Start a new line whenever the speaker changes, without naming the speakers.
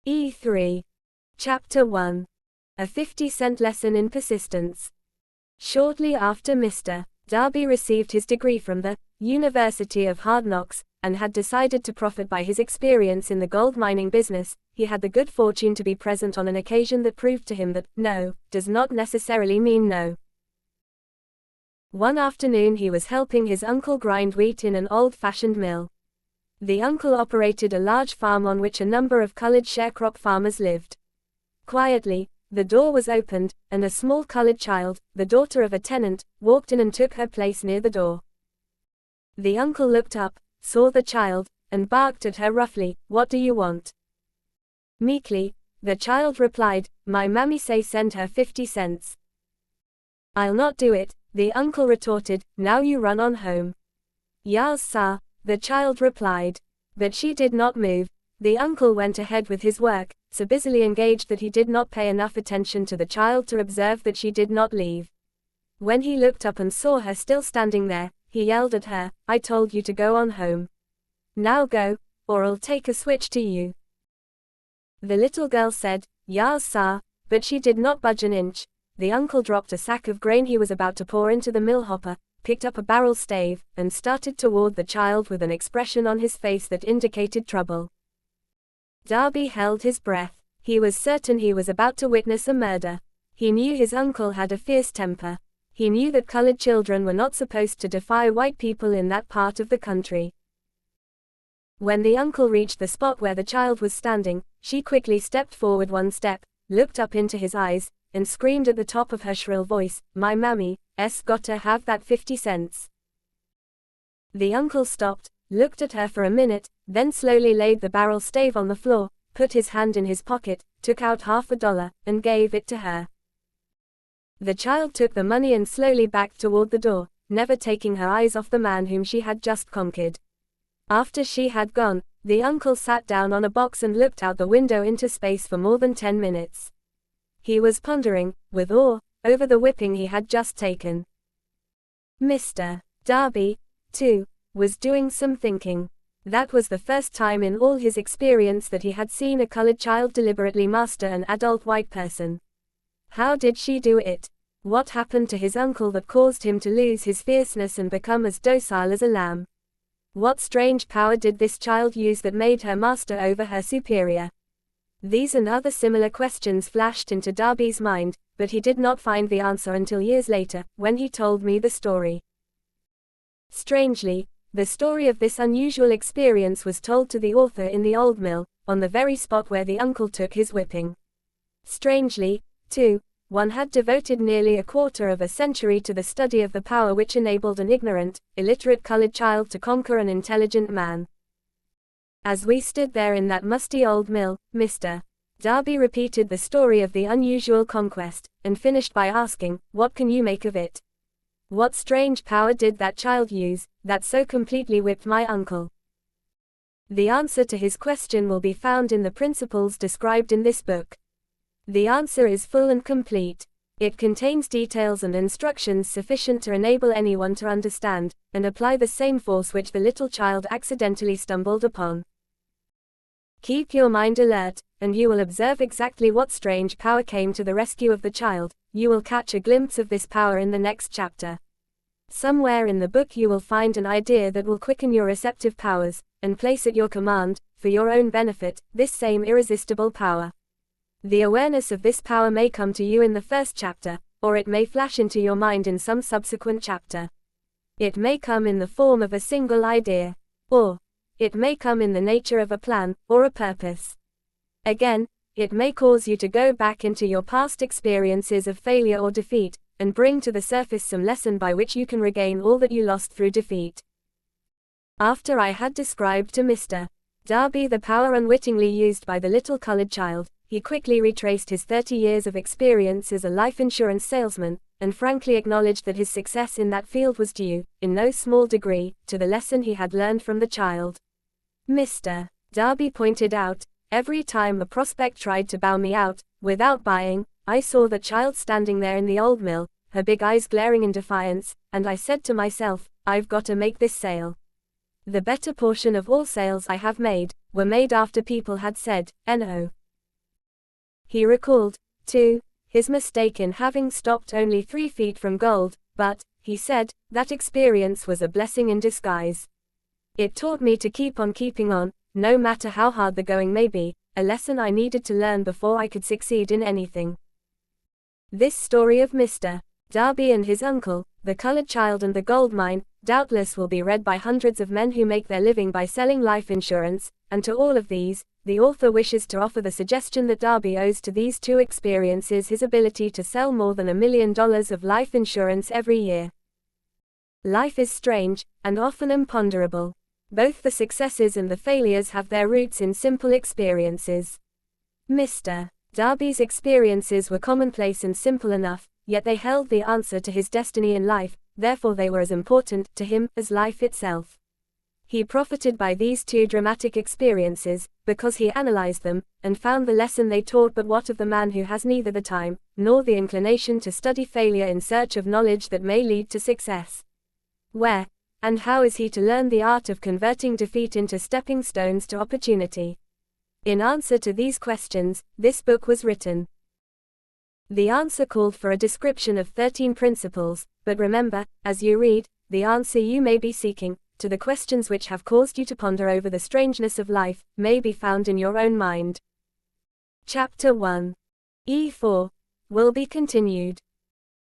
E3. Chapter 1. A 50-cent lesson in persistence. Shortly after Mr. Darby received his degree from the University of Hard Knocks, and had decided to profit by his experience in the gold mining business, he had the good fortune to be present on an occasion that proved to him that no does not necessarily mean no. One afternoon he was helping his uncle grind wheat in an old-fashioned mill. The uncle operated a large farm on which a number of colored sharecrop farmers lived. Quietly, the door was opened, and a small colored child, the daughter of a tenant, walked in and took her place near the door. The uncle looked up, saw the child, and barked at her roughly, "What do you want?" Meekly, the child replied, "My mammy say send her 50 cents. "I'll not do it," the uncle retorted, "now you run on home." "Yas, sir," the child replied. But she did not move. The uncle went ahead with his work, so busily engaged that he did not pay enough attention to the child to observe that she did not leave. When he looked up and saw her still standing there, he yelled at her, "I told you to go on home. Now go, or I'll take a switch to you." The little girl said, "Yas, sir," but she did not budge an inch. The uncle dropped a sack of grain he was about to pour into the mill hopper, picked up a barrel stave, and started toward the child with an expression on his face that indicated trouble. Darby held his breath. He was certain he was about to witness a murder. He knew his uncle had a fierce temper. He knew that colored children were not supposed to defy white people in that part of the country. When the uncle reached the spot where the child was standing, she quickly stepped forward one step, looked up into his eyes, and screamed at the top of her shrill voice, "My mammy's got to have that 50 cents. The uncle stopped, looked at her for a minute, then slowly laid the barrel stave on the floor, put his hand in his pocket, took out $50, and gave it to her. The child took the money and slowly backed toward the door, never taking her eyes off the man whom she had just conquered. After she had gone, the uncle sat down on a box and looked out the window into space for more than 10 minutes. He was pondering, with awe, over the whipping he had just taken. Mr. Darby, too, was doing some thinking. That was the first time in all his experience that he had seen a colored child deliberately master an adult white person. How did she do it? What happened to his uncle that caused him to lose his fierceness and become as docile as a lamb? What strange power did this child use that made her master over her superior? These and other similar questions flashed into Darby's mind, but he did not find the answer until years later, when he told me the story. Strangely, the story of this unusual experience was told to the author in the old mill, on the very spot where the uncle took his whipping. Strangely, too, one had devoted nearly a quarter of a century to the study of the power which enabled an ignorant, illiterate colored child to conquer an intelligent man. As we stood there in that musty old mill, Mr. Darby repeated the story of the unusual conquest, and finished by asking, "What can you make of it? What strange power did that child use, that so completely whipped my uncle?" The answer to his question will be found in the principles described in this book. The answer is full and complete. It contains details and instructions sufficient to enable anyone to understand and apply the same force which the little child accidentally stumbled upon. Keep your mind alert, and you will observe exactly what strange power came to the rescue of the child. You will catch a glimpse of this power in the next chapter. Somewhere in the book you will find an idea that will quicken your receptive powers, and place at your command, for your own benefit, this same irresistible power. The awareness of this power may come to you in the first chapter, or it may flash into your mind in some subsequent chapter. It may come in the form of a single idea, or it may come in the nature of a plan, or a purpose. Again, it may cause you to go back into your past experiences of failure or defeat, and bring to the surface some lesson by which you can regain all that you lost through defeat. After I had described to Mr. Darby the power unwittingly used by the little colored child, he quickly retraced his 30 years of experience as a life insurance salesman, and frankly acknowledged that his success in that field was due, in no small degree, to the lesson he had learned from the child. Mr. Darby pointed out, every time a prospect tried to bow me out, without buying, I saw the child standing there in the old mill, her big eyes glaring in defiance, and I said to myself, I've got to make this sale. The better portion of all sales I have made, were made after people had said, "No." He recalled, too, his mistake in having stopped only 3 feet from gold, but, he said, that experience was a blessing in disguise. It taught me to keep on keeping on, no matter how hard the going may be, a lesson I needed to learn before I could succeed in anything. This story of Mr. Darby and his uncle, the colored child and the gold mine, doubtless will be read by hundreds of men who make their living by selling life insurance, and to all of these, the author wishes to offer the suggestion that Darby owes to these 2 experiences his ability to sell more than $1 million of life insurance every year. Life is strange, and often imponderable. Both the successes and the failures have their roots in simple experiences. Mr. Darby's experiences were commonplace and simple enough, yet they held the answer to his destiny in life, therefore they were as important to him as life itself. He profited by these 2 dramatic experiences, because he analyzed them, and found the lesson they taught. But what of the man who has neither the time, nor the inclination to study failure in search of knowledge that may lead to success? Where, and how is he to learn the art of converting defeat into stepping stones to opportunity? In answer to these questions, this book was written. The answer called for a description of 13 principles, but remember, as you read, the answer you may be seeking, to the questions which have caused you to ponder over the strangeness of life, may be found in your own mind. Chapter 1. E4. Will be continued.